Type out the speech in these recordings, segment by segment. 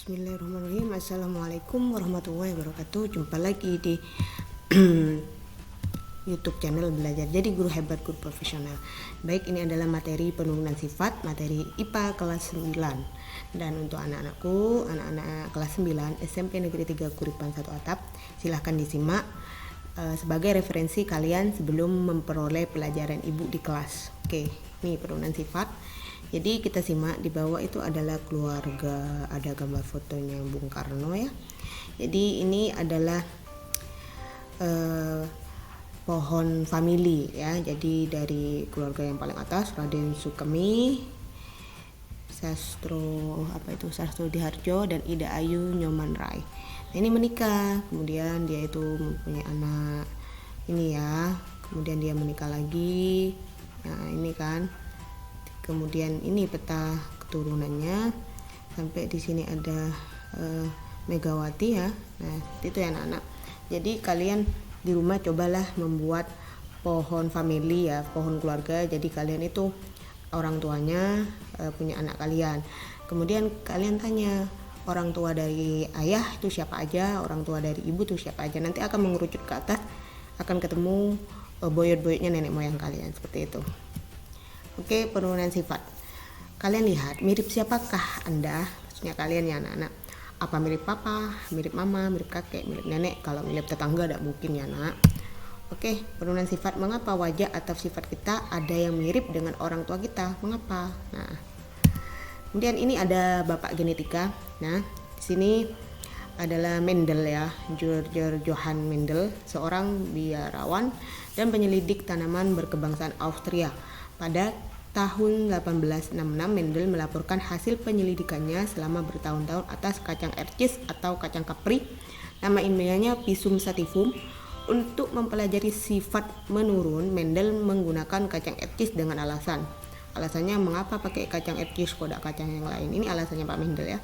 Bismillahirrahmanirrahim. Assalamualaikum warahmatullahi wabarakatuh. Jumpa lagi di YouTube channel Belajar Jadi Guru Hebat Guru Profesional. Baik, ini adalah materi penurunan sifat, materi IPA kelas 9. Dan untuk anak-anakku, anak-anak kelas 9 SMP Negeri 3 Kuripan 1 Atap, silahkan disimak sebagai referensi kalian sebelum memperoleh pelajaran ibu di kelas. Oke, ini penurunan sifat. Jadi kita simak, di bawah itu adalah keluarga, ada gambar fotonya Bung Karno ya. Jadi ini adalah pohon famili ya. Jadi dari keluarga yang paling atas Raden Sukemi, Sastro Diharjo dan Ida Ayu Nyoman Rai. Nah, ini menikah, kemudian dia itu mempunyai anak ini ya. Kemudian dia menikah lagi. Nah, ini kan. Kemudian ini peta keturunannya sampai di sini ada Megawati ya. Nah, itu ya anak-anak. Jadi kalian di rumah cobalah membuat pohon famili ya, pohon keluarga. Jadi kalian itu orang tuanya punya anak kalian. Kemudian kalian tanya orang tua dari ayah itu siapa aja, orang tua dari ibu itu siapa aja. Nanti akan mengerucut ke atas, akan ketemu boyot-boyotnya nenek moyang kalian, seperti itu. Oke, penurunan sifat. Kalian lihat mirip siapakah Anda? Maksudnya kalian ya anak-anak. Apa mirip papa, mirip mama, mirip kakek, mirip nenek? Kalau mirip tetangga tidak mungkin ya nak. Oke, penurunan sifat. Mengapa wajah atau sifat kita ada yang mirip dengan orang tua kita? Mengapa? Nah, kemudian ini ada bapak genetika. Nah, di sini adalah Mendel ya, Georg Johann Mendel, seorang biarawan dan penyelidik tanaman berkebangsaan Austria. Pada tahun 1866, Mendel melaporkan hasil penyelidikannya selama bertahun-tahun atas kacang ercis atau kacang kapri, nama ilmiahnya Pisum sativum. Untuk mempelajari sifat menurun, Mendel menggunakan kacang ercis dengan alasannya mengapa pakai kacang ercis kok kacang yang lain. Ini alasannya Pak Mendel ya.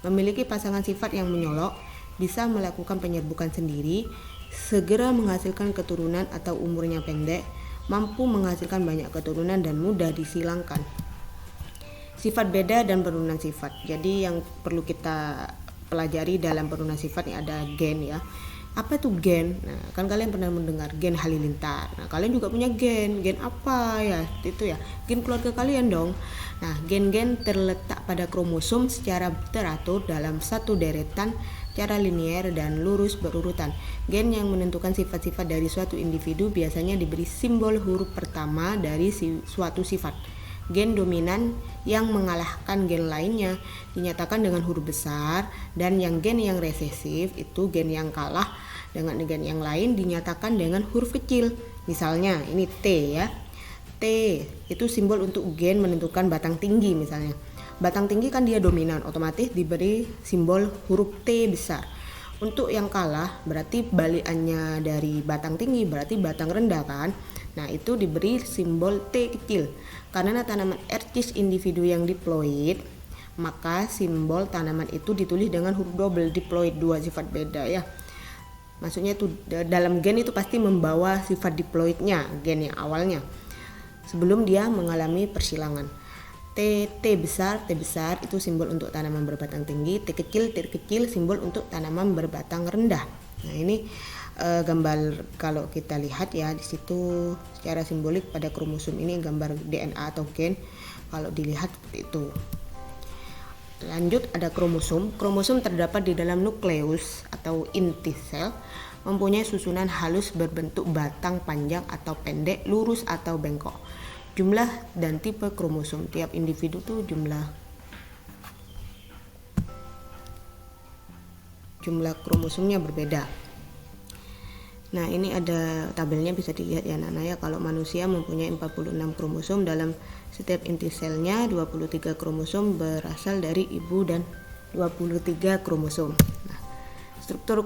Memiliki pasangan sifat yang menyolok, bisa melakukan penyerbukan sendiri, segera menghasilkan keturunan atau umurnya pendek, mampu menghasilkan banyak keturunan dan mudah disilangkan. Sifat beda dan penurunan sifat. Jadi yang perlu kita pelajari dalam penurunan sifat ini ada gen ya. Apa itu gen? Nah, kan kalian pernah mendengar gen halilintar. Nah, kalian juga punya gen. Gen apa ya? Itu ya, gen keluarga kalian dong. Nah, gen-gen terletak pada kromosom secara teratur dalam satu deretan secara linier dan lurus berurutan. Gen yang menentukan sifat-sifat dari suatu individu biasanya diberi simbol huruf pertama dari suatu sifat. Gen dominan yang mengalahkan gen lainnya dinyatakan dengan huruf besar, dan gen yang resesif itu gen yang kalah dengan gen yang lain dinyatakan dengan huruf kecil. Misalnya ini T ya. T itu simbol untuk gen menentukan batang tinggi misalnya. Batang tinggi kan dia dominan, otomatis diberi simbol huruf T besar. Untuk yang kalah berarti balikannya dari batang tinggi, berarti batang rendah kan. Nah, itu diberi simbol T kecil. Karena tanaman ercis individu yang diploid, maka simbol tanaman itu ditulis dengan huruf double, diploid, dua sifat beda ya. Maksudnya itu dalam gen itu pasti membawa sifat diploidnya, gen yang awalnya, sebelum dia mengalami persilangan. T besar itu simbol untuk tanaman berbatang tinggi, T kecil simbol untuk tanaman berbatang rendah. Nah, ini gambar kalau kita lihat ya di situ secara simbolik pada kromosom ini gambar DNA atau gen kalau dilihat seperti itu. Lanjut ada kromosom. Kromosom terdapat di dalam nukleus atau inti sel, mempunyai susunan halus berbentuk batang panjang atau pendek, lurus atau bengkok. Jumlah dan tipe kromosom tiap individu tuh jumlah kromosomnya berbeda. Nah, ini ada tabelnya bisa dilihat ya anak-anak ya. Kalau manusia mempunyai 46 kromosom, dalam setiap inti selnya 23 kromosom berasal dari ibu dan 23 kromosom. Nah, struktur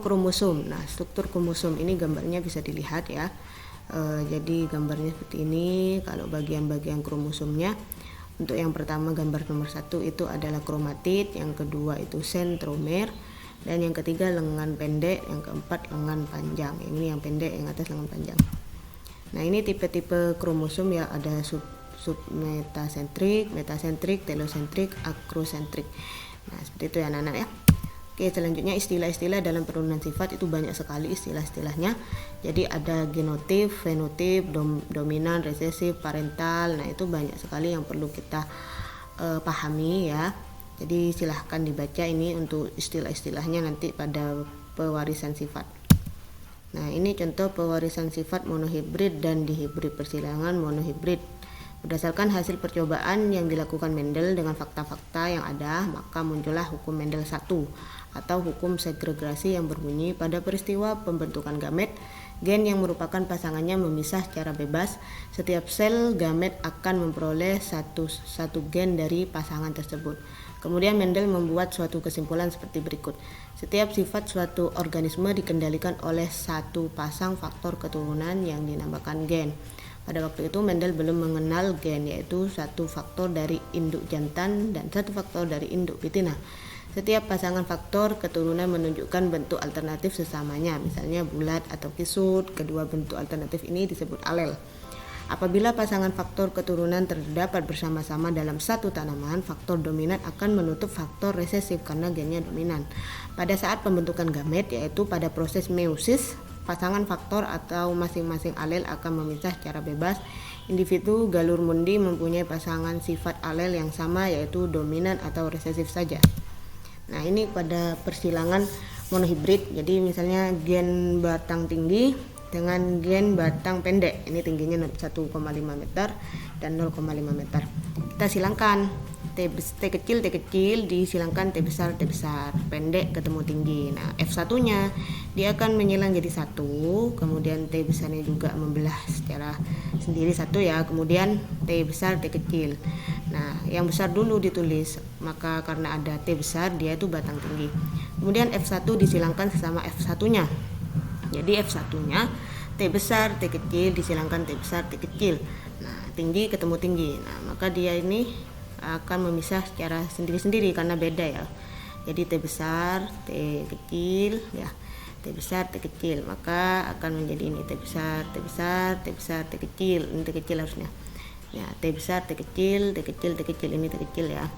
kromosom ini gambarnya bisa dilihat ya. Jadi gambarnya seperti ini. Kalau bagian-bagian kromosomnya, untuk yang pertama gambar nomor 1 itu adalah kromatid, yang kedua itu sentromer, dan yang ketiga lengan pendek, yang keempat lengan panjang. Ini yang pendek, yang atas lengan panjang. Nah, ini tipe-tipe kromosom ya, ada submetasentrik, metasentrik, telosentrik, akrosentrik. Nah, seperti itu ya anak-anak ya. Oke, selanjutnya istilah-istilah dalam penurunan sifat itu banyak sekali istilah-istilahnya. Jadi ada genotip, fenotip, dominan, resesif, parental. Nah, itu banyak sekali yang perlu kita pahami ya. Jadi silahkan dibaca ini untuk istilah-istilahnya nanti pada pewarisan sifat. Nah, ini contoh pewarisan sifat monohibrid dan dihibrid persilangan monohibrid. Berdasarkan hasil percobaan yang dilakukan Mendel dengan fakta-fakta yang ada, maka muncullah hukum Mendel 1 atau hukum segregasi yang berbunyi pada peristiwa pembentukan gamet, gen yang merupakan pasangannya memisah secara bebas. Setiap sel gamet akan memperoleh satu gen dari pasangan tersebut. Kemudian Mendel membuat suatu kesimpulan seperti berikut. Setiap sifat suatu organisme dikendalikan oleh satu pasang faktor keturunan yang dinamakan gen. Pada waktu itu Mendel belum mengenal gen, yaitu satu faktor dari induk jantan dan satu faktor dari induk betina. Setiap pasangan faktor keturunan menunjukkan bentuk alternatif sesamanya, misalnya bulat atau kisut. Kedua bentuk alternatif ini disebut alel. Apabila pasangan faktor keturunan terdapat bersama-sama dalam satu tanaman, faktor dominan akan menutup faktor resesif karena gennya dominan. Pada saat pembentukan gamet, yaitu pada proses meiosis, pasangan faktor atau masing-masing alel akan memisah secara bebas. Individu galur mundi mempunyai pasangan sifat alel yang sama, yaitu dominan atau resesif saja. Nah, ini pada persilangan monohibrid. Jadi misalnya gen batang tinggi dengan gen batang pendek, ini tingginya 1,5 meter dan 0,5 meter. Kita silangkan T kecil disilangkan T besar, pendek ketemu tinggi. Nah, F1 nya dia akan menyilang jadi 1, kemudian T besarnya juga membelah secara sendiri 1 ya, kemudian T besar, T kecil. Nah, yang besar dulu ditulis, maka karena ada T besar dia itu batang tinggi. Kemudian F1 disilangkan sesama F1 nya. Jadi F1 nya T besar, T kecil disilangkan T besar, T kecil. Nah, tinggi ketemu tinggi. Nah, maka dia ini akan memisah secara sendiri-sendiri karena beda ya. Jadi T besar, T kecil ya. T besar, T kecil, maka akan menjadi ini T besar, T besar, T besar, T kecil. Ini T kecil harusnya. Ya, T besar, T kecil, T kecil, T kecil, ini T kecil ya.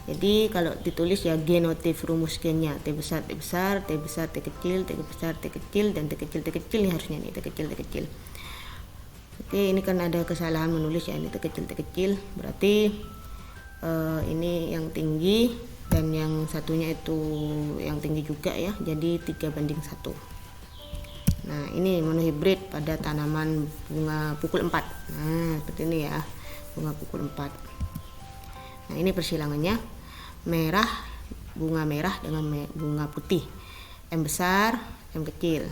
Jadi kalau ditulis ya genotip rumus gennya T besar, T besar, T besar, T kecil, T besar, T kecil, dan T kecil, T kecil ini harusnya nih T kecil, T kecil. Oke, ini kan ada kesalahan menulis ya, ini T kecil, T kecil. Berarti ini yang tinggi dan yang satunya itu yang tinggi juga ya, jadi 3:1. Nah, ini monohibrid pada tanaman bunga pukul 4. Nah, seperti ini ya, bunga pukul 4. Nah, ini persilangannya merah, bunga merah dengan bunga putih, M besar, M kecil,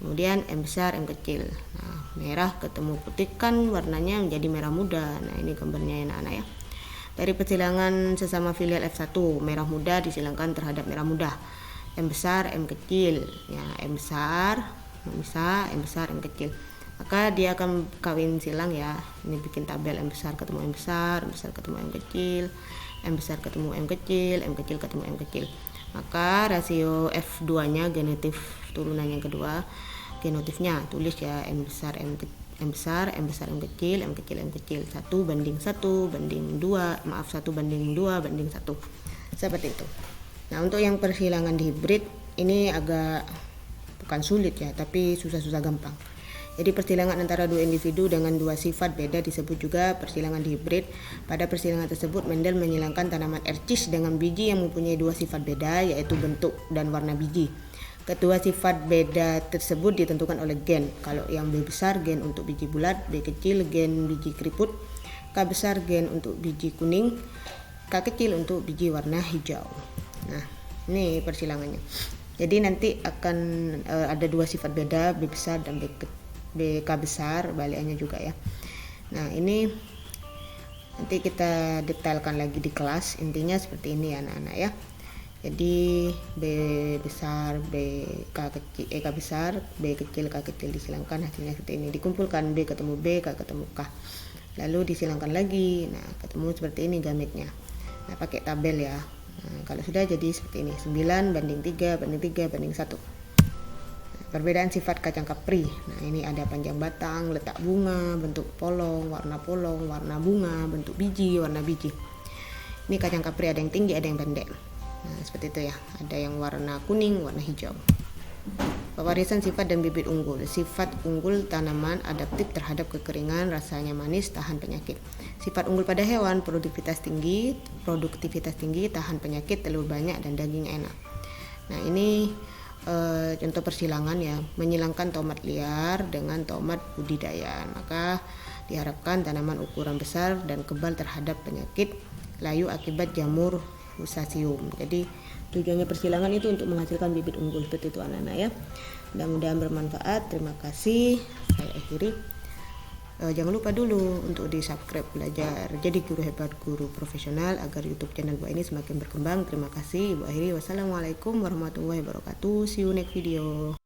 kemudian M besar, M kecil. Nah, merah ketemu putih kan warnanya menjadi merah muda. Nah, ini gambarnya anak-anak ya. Dari persilangan sesama filial F1, merah muda disilangkan terhadap merah muda. M besar, M kecil. Ya, M besar, M besar, M kecil. Maka dia akan kawin silang ya. Ini bikin tabel M besar ketemu M besar ketemu M kecil, M besar ketemu M kecil ketemu M kecil. Maka rasio F2-nya genotip turunan yang kedua, genotifnya tulis ya M besar, M kecil. M besar, M besar, M kecil, M kecil, M kecil, 1:2:1. Seperti itu. Nah, untuk yang persilangan dihibrid ini agak bukan sulit ya, tapi susah-susah gampang. Jadi persilangan antara dua individu dengan dua sifat beda disebut juga persilangan dihibrid. Pada persilangan tersebut Mendel menyilangkan tanaman ercis dengan biji yang mempunyai dua sifat beda, yaitu bentuk dan warna biji. Kedua sifat beda tersebut ditentukan oleh gen. Kalau yang B besar gen untuk biji bulat, B kecil gen biji keriput, K besar gen untuk biji kuning, K kecil untuk biji warna hijau. Nah, ini persilangannya. Jadi nanti akan ada dua sifat beda, B besar dan K besar, balikannya juga ya. Nah, ini nanti kita detailkan lagi di kelas. Intinya seperti ini ya anak-anak ya. Jadi B besar, K besar, B kecil, K kecil disilangkan, hasilnya seperti ini. Dikumpulkan B ketemu B, K ketemu K. Lalu disilangkan lagi. Nah, ketemu seperti ini gametnya. Nah, pakai tabel ya. Nah, kalau sudah jadi seperti ini, 9:3:3:1. Perbedaan sifat kacang kapri. Nah, ini ada panjang batang, letak bunga, bentuk polong, warna bunga, bentuk biji, warna biji. Ini kacang kapri ada yang tinggi, ada yang pendek. Nah, seperti itu ya, ada yang warna kuning, warna hijau. Pewarisan sifat dan bibit unggul. Sifat unggul tanaman adaptif terhadap kekeringan, rasanya manis, tahan penyakit. Sifat unggul pada hewan, produktivitas tinggi, tahan penyakit, telur banyak, dan daging enak. Nah, ini contoh persilangan ya, menyilangkan tomat liar dengan tomat budidaya. Maka diharapkan tanaman ukuran besar dan kebal terhadap penyakit layu akibat jamur fusarium. Jadi tujuannya persilangan itu untuk menghasilkan bibit unggul, seperti itu anak-anak ya. Mudah-mudahan bermanfaat. Terima kasih. Saya akhiri. Jangan lupa dulu untuk di subscribe Belajar Jadi Guru Hebat, Guru Profesional, agar YouTube channel Bu ini semakin berkembang. Terima kasih. Ibu akhiri. Wassalamualaikum warahmatullahi wabarakatuh. See you next video.